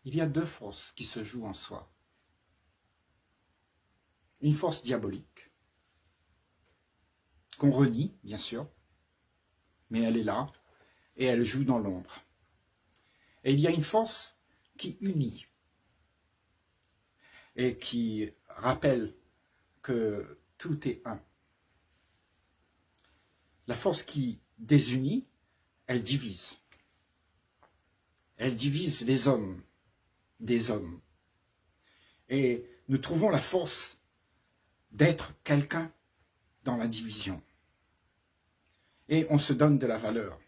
il y a deux forces qui se jouent en soi. Une force diabolique, qu'on renie, bien sûr, mais elle est là, et elle joue dans l'ombre. Et il y a une force qui unit, et qui rappelle que tout est un. La force qui désunit, elle divise. Elle divise les hommes des hommes. Et nous trouvons la force d'être quelqu'un dans la division. Et on se donne de la valeur.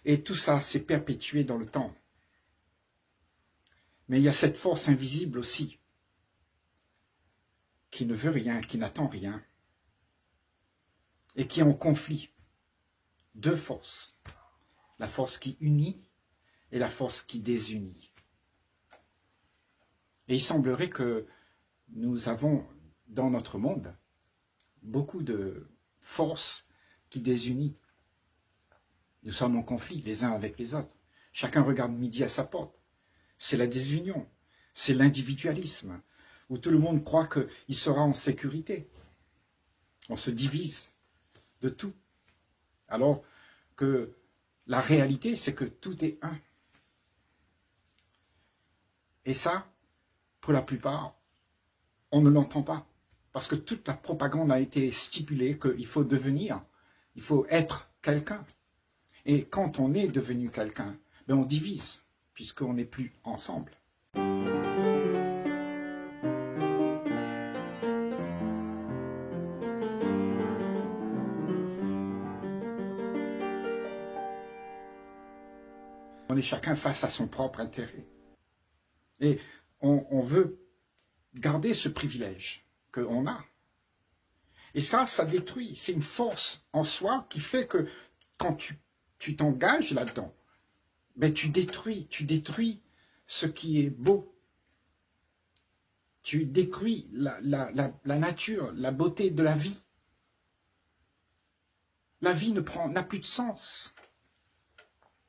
Et tout ça s'est perpétué dans le temps. Mais il y a cette force invisible aussi, qui ne veut rien, qui n'attend rien, et qui est en conflit. Deux forces. La force qui unit et la force qui désunit. Et il semblerait que nous avons dans notre monde beaucoup de forces qui désunissent. Nous sommes en conflit les uns avec les autres. Chacun regarde midi à sa porte. C'est la désunion, c'est l'individualisme, où tout le monde croit qu'il sera en sécurité. On se divise de tout. Alors que la réalité, c'est que tout est un. Et ça, pour la plupart, on ne l'entend pas. Parce que toute la propagande a été stipulée qu'il faut devenir, il faut être quelqu'un. Et quand on est devenu quelqu'un, ben on divise, puisqu'on n'est plus ensemble. On est chacun face à son propre intérêt. Et on veut garder ce privilège qu'on a. Et ça détruit. C'est une force en soi qui fait que quand tu t'engages là-dedans, ben tu détruis ce qui est beau. Tu détruis la nature, la beauté de la vie. La vie n'a plus de sens.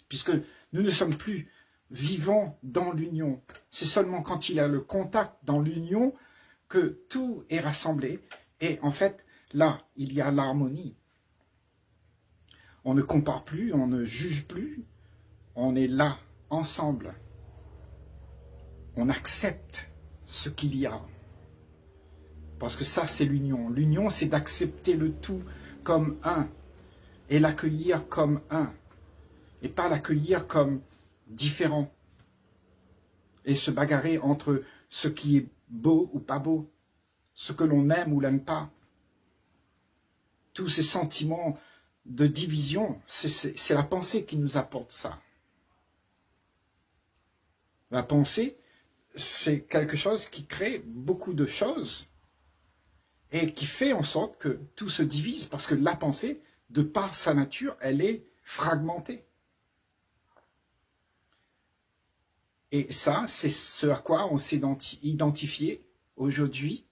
Puisque nous ne sommes plus vivants dans l'union. C'est seulement quand il y a le contact dans l'union que tout est rassemblé. Et en fait, là, il y a l'harmonie. On ne compare plus, on ne juge plus. On est là, ensemble. On accepte ce qu'il y a. Parce que ça, c'est l'union. L'union, c'est d'accepter le tout comme un. Et l'accueillir comme un. Et pas l'accueillir comme différent. Et se bagarrer entre ce qui est beau ou pas beau. Ce que l'on aime ou n'aime pas. Tous ces sentiments de division, c'est la pensée qui nous apporte ça. La pensée, c'est quelque chose qui crée beaucoup de choses et qui fait en sorte que tout se divise parce que la pensée, de par sa nature, elle est fragmentée. Et ça, c'est ce à quoi on s'est identifié aujourd'hui,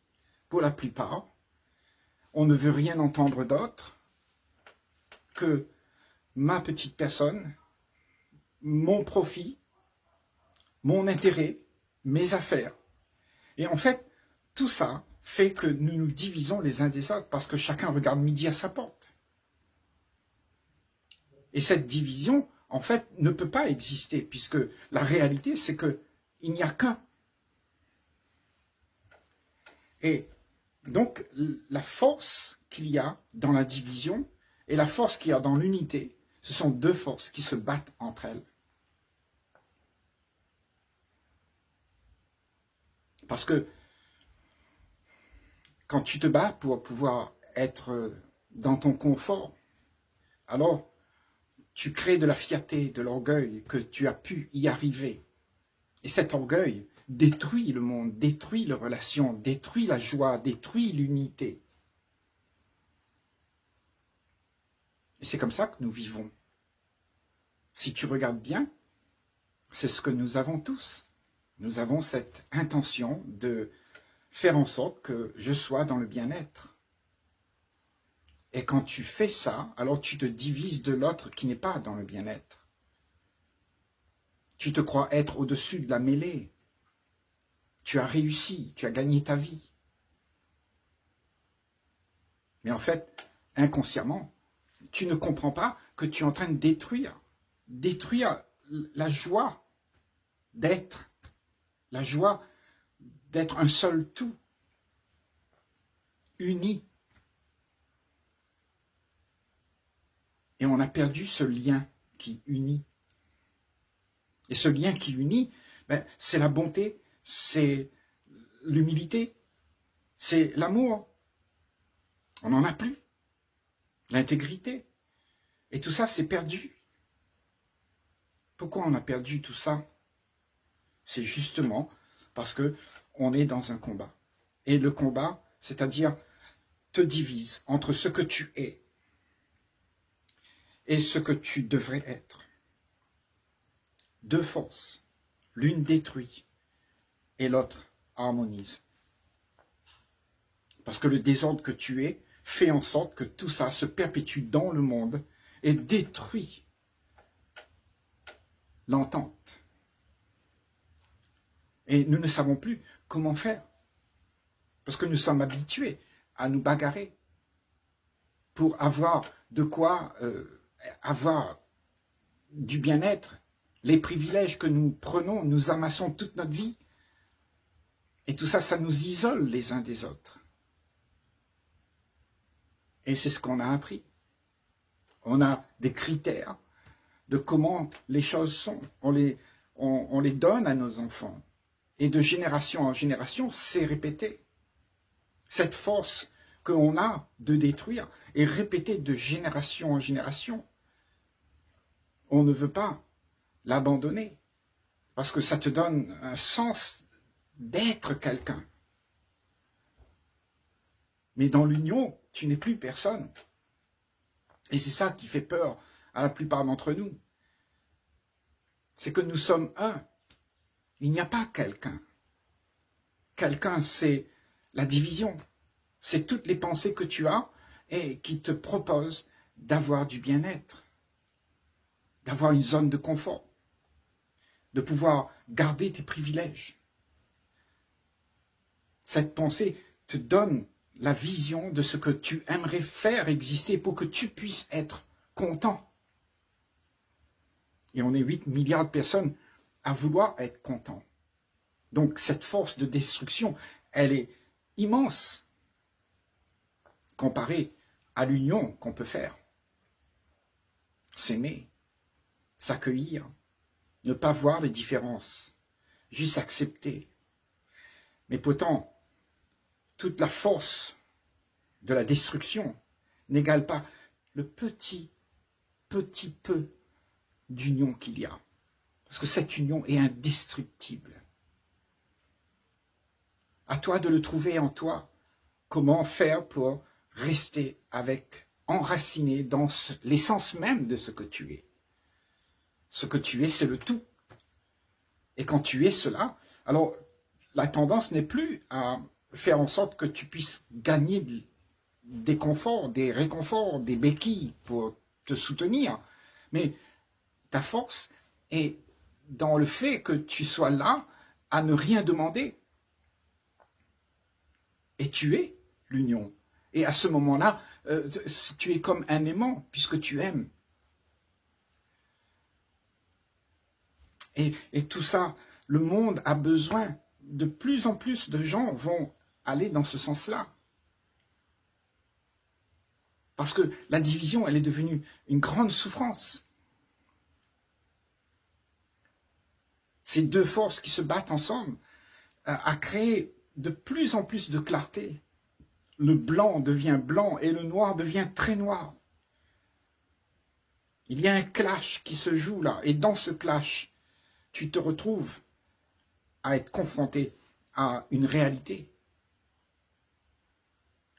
pour la plupart. On ne veut rien entendre d'autre que ma petite personne, mon profit, mon intérêt, mes affaires. Et en fait, tout ça fait que nous nous divisons les uns des autres parce que chacun regarde midi à sa porte. Et cette division, en fait, ne peut pas exister puisque la réalité, c'est qu'il n'y a qu'un. Et donc, la force qu'il y a dans la division et la force qu'il y a dans l'unité, ce sont deux forces qui se battent entre elles. Parce que quand tu te bats pour pouvoir être dans ton confort, alors tu crées de la fierté, de l'orgueil que tu as pu y arriver. Et cet orgueil détruit le monde, détruit les relations, détruit la joie, détruit l'unité. Et c'est comme ça que nous vivons. Si tu regardes bien, c'est ce que nous avons tous. Nous avons cette intention de faire en sorte que je sois dans le bien-être. Et quand tu fais ça, alors tu te divises de l'autre qui n'est pas dans le bien-être. Tu te crois être au-dessus de la mêlée. Tu as réussi, tu as gagné ta vie. Mais en fait, inconsciemment, tu ne comprends pas que tu es en train de détruire la joie d'être, la joie d'être un seul tout, uni. Et on a perdu ce lien qui unit. Et ce lien qui unit, ben, c'est la bonté, c'est l'humilité, c'est l'amour. On n'en a plus. L'intégrité. Et tout ça, c'est perdu. Pourquoi on a perdu tout ça? C'est justement parce que on est dans un combat. Et le combat, c'est-à-dire, te divise entre ce que tu es et ce que tu devrais être. Deux forces. L'une détruit et l'autre harmonise. Parce que le désordre que tu es fait en sorte que tout ça se perpétue dans le monde et détruit l'entente. Et nous ne savons plus comment faire. Parce que nous sommes habitués à nous bagarrer pour avoir de quoi avoir du bien-être. Les privilèges que nous prenons, nous amassons toute notre vie. Et tout ça, ça nous isole les uns des autres. Et c'est ce qu'on a appris. On a des critères de comment les choses sont. On les donne à nos enfants. Et de génération en génération, c'est répété. Cette force qu'on a de détruire est répétée de génération en génération. On ne veut pas l'abandonner parce que ça te donne un sens d'être quelqu'un. Mais dans l'union, tu n'es plus personne. Et c'est ça qui fait peur à la plupart d'entre nous. C'est que nous sommes un. Il n'y a pas quelqu'un. Quelqu'un, c'est la division. C'est toutes les pensées que tu as et qui te proposent d'avoir du bien-être, d'avoir une zone de confort, de pouvoir garder tes privilèges. Cette pensée te donne la vision de ce que tu aimerais faire exister pour que tu puisses être content. Et on est 8 milliards de personnes à vouloir être contents. Donc cette force de destruction, elle est immense comparée à l'union qu'on peut faire. S'aimer, s'accueillir, ne pas voir les différences, juste accepter. Mais pourtant, toute la force de la destruction n'égale pas le petit peu d'union qu'il y a. Parce que cette union est indestructible. À toi de le trouver en toi. Comment faire pour rester enraciné dans l'essence même de ce que tu es. Ce que tu es, c'est le tout. Et quand tu es cela, alors la tendance n'est plus à faire en sorte que tu puisses gagner des conforts, des réconforts, des béquilles pour te soutenir. Mais ta force est dans le fait que tu sois là à ne rien demander. Et tu es l'union. Et à ce moment-là, tu es comme un aimant, puisque tu aimes. Et tout ça, le monde a besoin, de plus en plus de gens vont aller dans ce sens-là. Parce que la division, elle est devenue une grande souffrance. Ces deux forces qui se battent ensemble a créé de plus en plus de clarté. Le blanc devient blanc et le noir devient très noir. Il y a un clash qui se joue là. Et dans ce clash, tu te retrouves à être confronté à une réalité.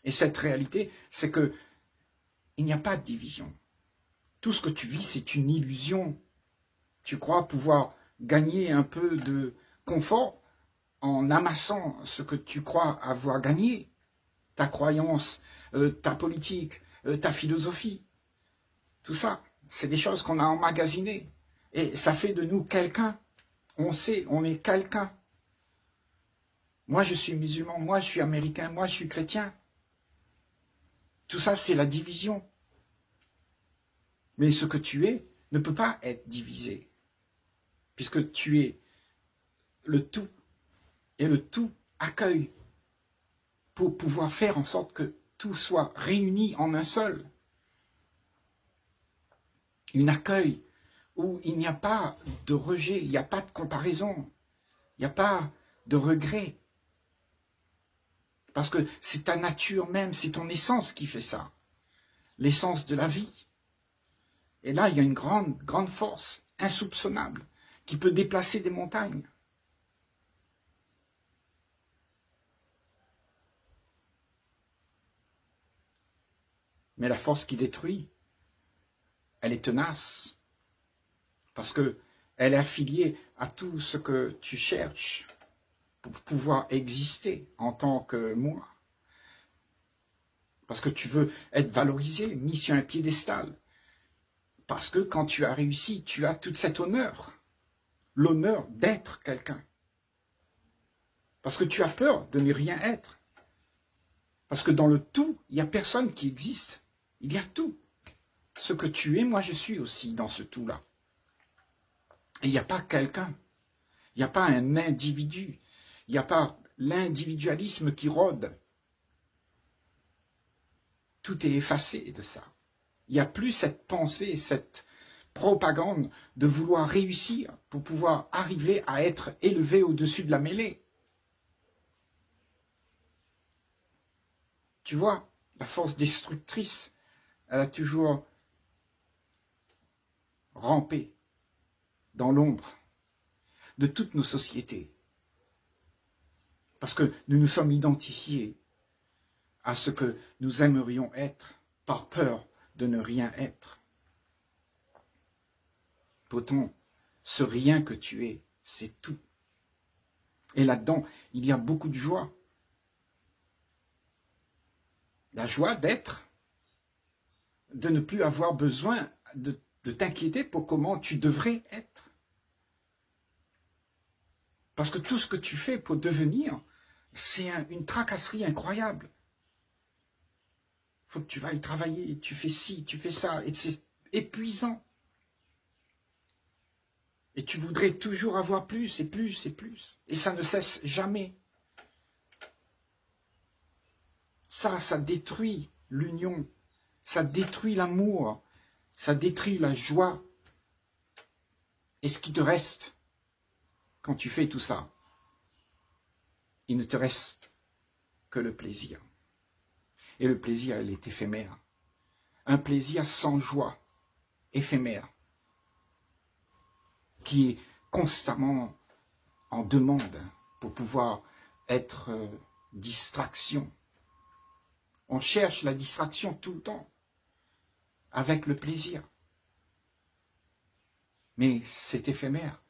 Et cette réalité, c'est que il n'y a pas de division. Tout ce que tu vis, c'est une illusion. Tu crois pouvoir gagner un peu de confort en amassant ce que tu crois avoir gagné. Ta croyance, ta politique, ta philosophie. Tout ça, c'est des choses qu'on a emmagasinées. Et ça fait de nous quelqu'un. On sait, on est quelqu'un. Moi, je suis musulman, moi, je suis américain, moi, je suis chrétien. Tout ça, c'est la division. Mais ce que tu es ne peut pas être divisé, puisque tu es le tout, et le tout accueille pour pouvoir faire en sorte que tout soit réuni en un seul. Un accueil où il n'y a pas de rejet, il n'y a pas de comparaison, il n'y a pas de regret. Parce que c'est ta nature même, c'est ton essence qui fait ça. L'essence de la vie. Et là, il y a une grande force insoupçonnable qui peut déplacer des montagnes. Mais la force qui détruit, elle est tenace. Parce qu'elle est affiliée à tout ce que tu cherches pour pouvoir exister en tant que moi. Parce que tu veux être valorisé, mis sur un piédestal. Parce que quand tu as réussi, tu as tout cet honneur. L'honneur d'être quelqu'un. Parce que tu as peur de ne rien être. Parce que dans le tout, il n'y a personne qui existe. Il y a tout. Ce que tu es, moi je suis aussi dans ce tout-là. Et il n'y a pas quelqu'un. Il n'y a pas un individu. Il n'y a pas l'individualisme qui rôde. Tout est effacé de ça. Il n'y a plus cette pensée, cette propagande de vouloir réussir pour pouvoir arriver à être élevé au-dessus de la mêlée. Tu vois, la force destructrice, elle a toujours rampé dans l'ombre de toutes nos sociétés. Parce que nous nous sommes identifiés à ce que nous aimerions être par peur de ne rien être. Pourtant, ce rien que tu es, c'est tout. Et là-dedans, il y a beaucoup de joie. La joie d'être, de ne plus avoir besoin de t'inquiéter pour comment tu devrais être. Parce que tout ce que tu fais pour devenir, c'est une tracasserie incroyable. Il faut que tu vailles travailler, tu fais ci, tu fais ça, et c'est épuisant. Et tu voudrais toujours avoir plus, et plus, et plus. Et ça ne cesse jamais. Ça détruit l'union, ça détruit l'amour, ça détruit la joie. Et ce qui te reste, quand tu fais tout ça, il ne te reste que le plaisir. Et le plaisir, il est éphémère. Un plaisir sans joie, éphémère, qui est constamment en demande pour pouvoir être distraction. On cherche la distraction tout le temps, avec le plaisir. Mais c'est éphémère.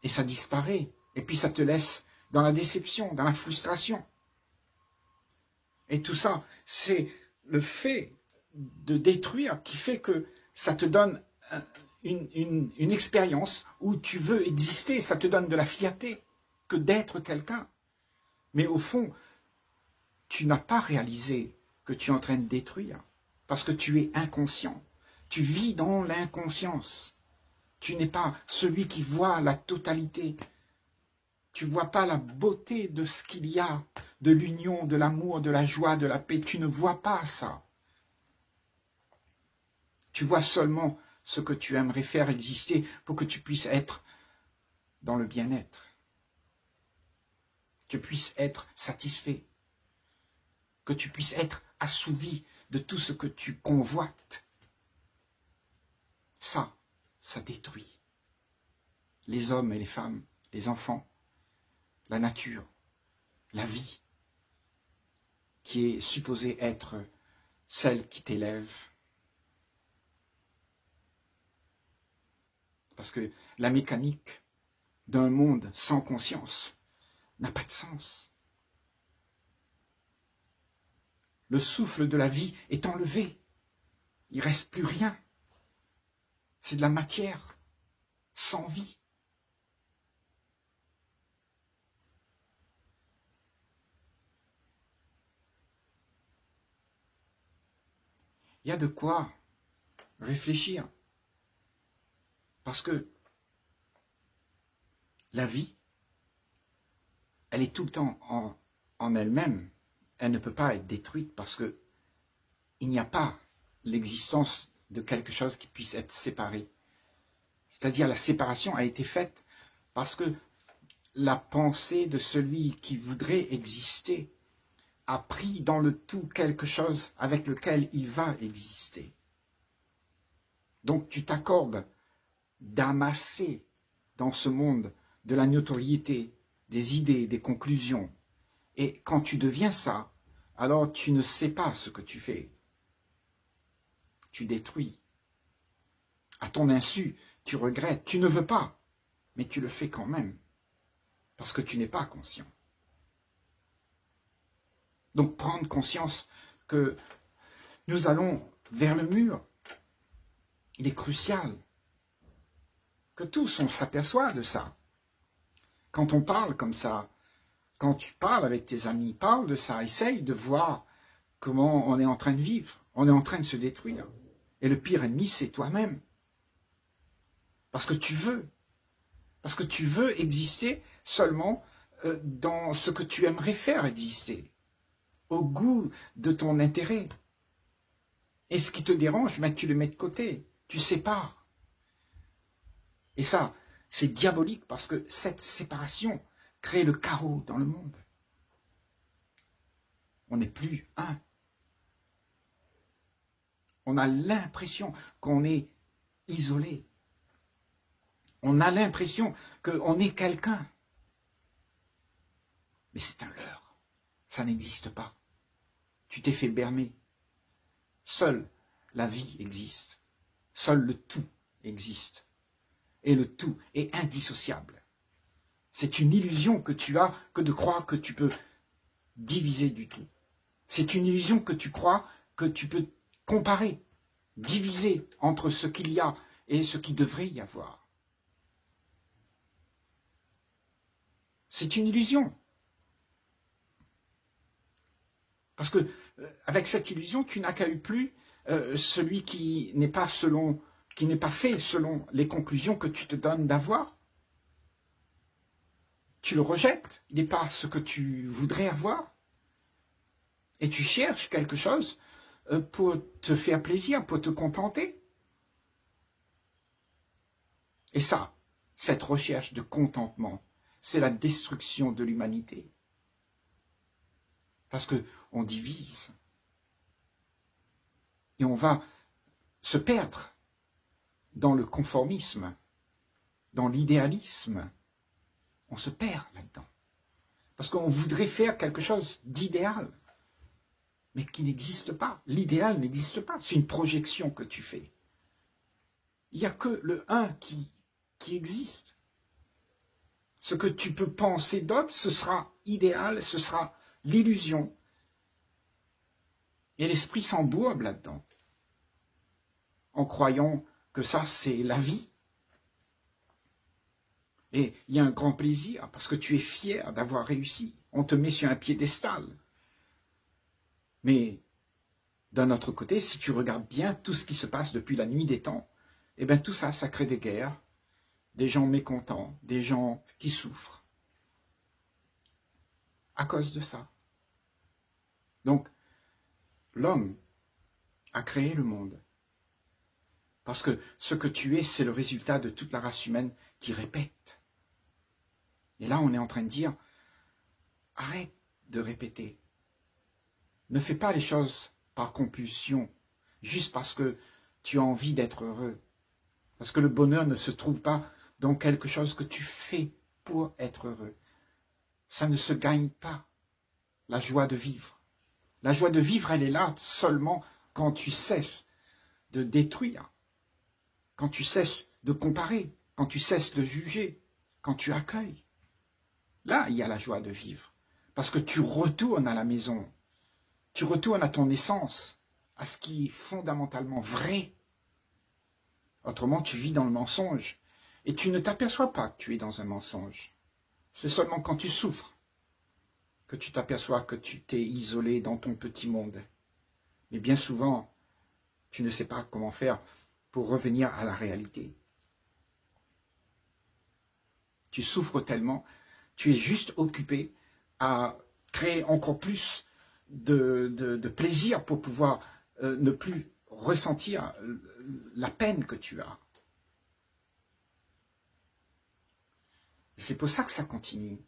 Et ça disparaît. Et puis ça te laisse dans la déception, dans la frustration. Et tout ça, c'est le fait de détruire qui fait que ça te donne une expérience où tu veux exister. Ça te donne de la fierté que d'être quelqu'un. Mais au fond, tu n'as pas réalisé que tu es en train de détruire. Parce que tu es inconscient. Tu vis dans l'inconscience. Tu n'es pas celui qui voit la totalité. Tu ne vois pas la beauté de ce qu'il y a, de l'union, de l'amour, de la joie, de la paix. Tu ne vois pas ça. Tu vois seulement ce que tu aimerais faire exister pour que tu puisses être dans le bien-être. Que tu puisses être satisfait. Que tu puisses être assouvi de tout ce que tu convoites. Ça détruit les hommes et les femmes, les enfants, la nature, la vie, qui est supposée être celle qui t'élève. Parce que la mécanique d'un monde sans conscience n'a pas de sens. Le souffle de la vie est enlevé. Il ne reste plus rien. C'est de la matière, sans vie. Il y a de quoi réfléchir. Parce que la vie, elle est tout le temps en elle-même. Elle ne peut pas être détruite parce que il n'y a pas l'existence de quelque chose qui puisse être séparé. C'est-à-dire la séparation a été faite parce que la pensée de celui qui voudrait exister a pris dans le tout quelque chose avec lequel il va exister. Donc tu t'accordes d'amasser dans ce monde de la notoriété, des idées, des conclusions. Et quand tu deviens ça, alors tu ne sais pas ce que tu fais. Tu détruis. À ton insu, tu regrettes, tu ne veux pas, mais tu le fais quand même, parce que tu n'es pas conscient. Donc prendre conscience que nous allons vers le mur, il est crucial que tous on s'aperçoit de ça. Quand on parle comme ça, quand tu parles avec tes amis, parle de ça, essaye de voir comment on est en train de vivre, on est en train de se détruire. Et le pire ennemi, c'est toi-même. Parce que tu veux exister seulement dans ce que tu aimerais faire exister, au goût de ton intérêt. Et ce qui te dérange, ben, tu le mets de côté, tu sépares. Et ça, c'est diabolique parce que cette séparation crée le chaos dans le monde. On n'est plus un. On a l'impression qu'on est isolé. On a l'impression qu'on est quelqu'un. Mais c'est un leurre. Ça n'existe pas. Tu t'es fait berner. Seule la vie existe. Seul le tout existe. Et le tout est indissociable. C'est une illusion que tu as que de croire que tu peux diviser du tout. C'est une illusion que tu crois que tu peux comparer, diviser entre ce qu'il y a et ce qui devrait y avoir. C'est une illusion. Parce que avec cette illusion, tu n'accueilles plus celui qui n'est pas fait selon les conclusions que tu te donnes d'avoir. Tu le rejettes, il n'est pas ce que tu voudrais avoir. Et tu cherches quelque chose pour te faire plaisir, pour te contenter. Et ça, cette recherche de contentement, c'est la destruction de l'humanité. Parce qu'on divise. Et on va se perdre dans le conformisme, dans l'idéalisme. On se perd là-dedans. Parce qu'on voudrait faire quelque chose d'idéal, mais qui n'existe pas. L'idéal n'existe pas. C'est une projection que tu fais. Il n'y a que le un qui existe. Ce que tu peux penser d'autre, ce sera idéal, ce sera l'illusion. Et l'esprit s'embourbe là-dedans, en croyant que ça, c'est la vie. Et il y a un grand plaisir, parce que tu es fier d'avoir réussi. On te met sur un piédestal. Mais, d'un autre côté, si tu regardes bien tout ce qui se passe depuis la nuit des temps, eh bien tout ça, ça crée des guerres, des gens mécontents, des gens qui souffrent. À cause de ça. Donc, l'homme a créé le monde. Parce que ce que tu es, c'est le résultat de toute la race humaine qui répète. Et là, on est en train de dire, arrête de répéter. Ne fais pas les choses par compulsion, juste parce que tu as envie d'être heureux. Parce que le bonheur ne se trouve pas dans quelque chose que tu fais pour être heureux. Ça ne se gagne pas, la joie de vivre. La joie de vivre, elle est là seulement quand tu cesses de détruire, quand tu cesses de comparer, quand tu cesses de juger, quand tu accueilles. Là, il y a la joie de vivre. Parce que tu retournes à la maison. Tu retournes à ton essence, à ce qui est fondamentalement vrai. Autrement, tu vis dans le mensonge. Et tu ne t'aperçois pas que tu es dans un mensonge. C'est seulement quand tu souffres que tu t'aperçois que tu t'es isolé dans ton petit monde. Mais bien souvent, tu ne sais pas comment faire pour revenir à la réalité. Tu souffres tellement, tu es juste occupé à créer encore plus de plaisir pour pouvoir ne plus ressentir la peine que tu as. Et c'est pour ça que ça continue.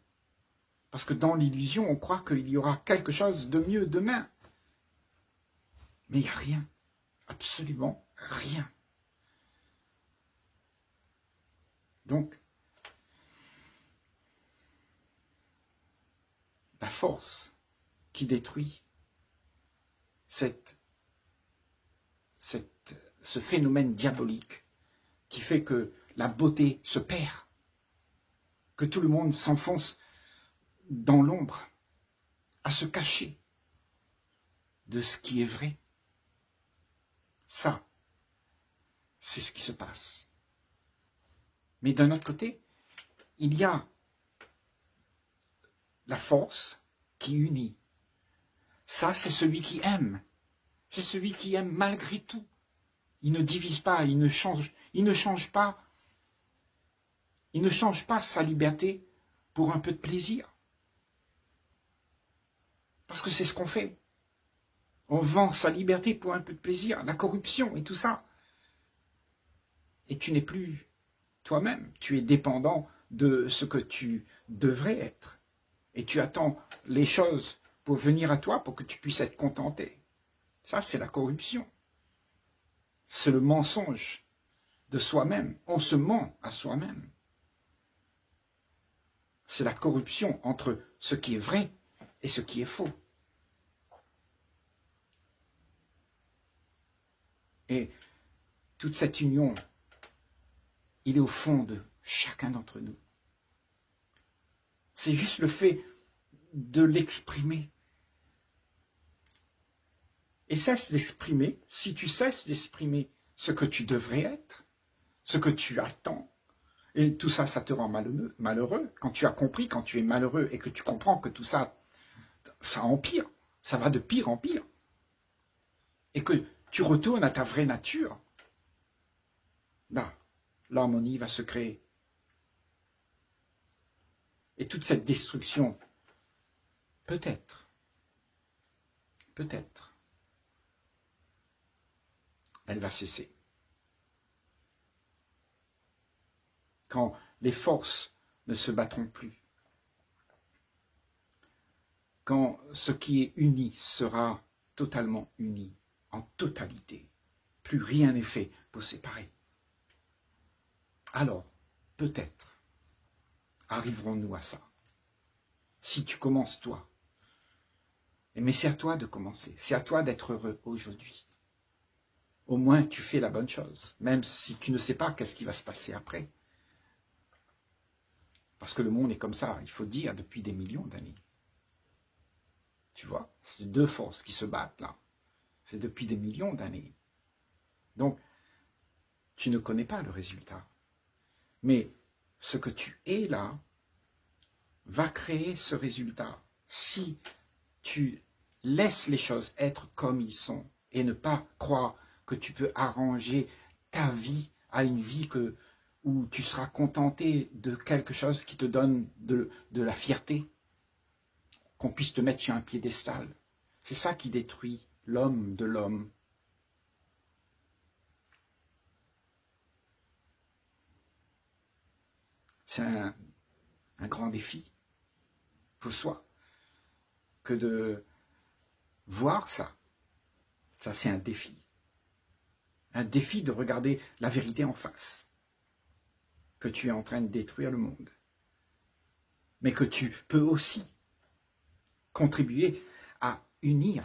Parce que dans l'illusion, on croit qu'il y aura quelque chose de mieux demain. Mais il n'y a rien. Absolument rien. Donc, la force qui détruit ce phénomène diabolique qui fait que la beauté se perd, que tout le monde s'enfonce dans l'ombre, à se cacher de ce qui est vrai. Ça, c'est ce qui se passe. Mais d'un autre côté, il y a la force qui unit. Ça, c'est celui qui aime. C'est celui qui aime malgré tout. Il ne divise pas, il ne change pas. Il ne change pas sa liberté pour un peu de plaisir. Parce que c'est ce qu'on fait. On vend sa liberté pour un peu de plaisir, la corruption et tout ça. Et tu n'es plus toi-même. Tu es dépendant de ce que tu devrais être. Et tu attends les choses pour venir à toi pour que tu puisses être contenté. Ça, c'est la corruption. C'est le mensonge de soi-même. On se ment à soi-même. C'est la corruption entre ce qui est vrai et ce qui est faux. Et toute cette union, il est au fond de chacun d'entre nous. C'est juste le fait de l'exprimer. Et cesse d'exprimer, si tu cesses d'exprimer ce que tu devrais être, ce que tu attends, et tout ça, ça te rend malheureux. Quand tu as compris, quand tu es malheureux et que tu comprends que tout ça, ça empire, ça va de pire en pire, et que tu retournes à ta vraie nature, là, l'harmonie va se créer. Et toute cette destruction, peut-être, elle va cesser. Quand les forces ne se battront plus, quand ce qui est uni sera totalement uni, en totalité, plus rien n'est fait pour séparer. Alors, peut-être, arriverons-nous à ça. Si tu commences toi, mais c'est à toi de commencer, c'est à toi d'être heureux aujourd'hui. Au moins, tu fais la bonne chose, même si tu ne sais pas qu'est-ce qui va se passer après. Parce que le monde est comme ça, il faut dire, depuis des millions d'années. Tu vois, c'est deux forces qui se battent là. C'est depuis des millions d'années. Donc, tu ne connais pas le résultat. Mais ce que tu es là va créer ce résultat. Si tu laisses les choses être comme ils sont et ne pas croire que tu peux arranger ta vie à une vie où tu seras contenté de quelque chose qui te donne de la fierté, qu'on puisse te mettre sur un piédestal. C'est ça qui détruit l'homme de l'homme. C'est un grand défi pour soi que de voir ça. Ça, c'est un défi. Un défi de regarder la vérité en face. Que tu es en train de détruire le monde. Mais que tu peux aussi contribuer à unir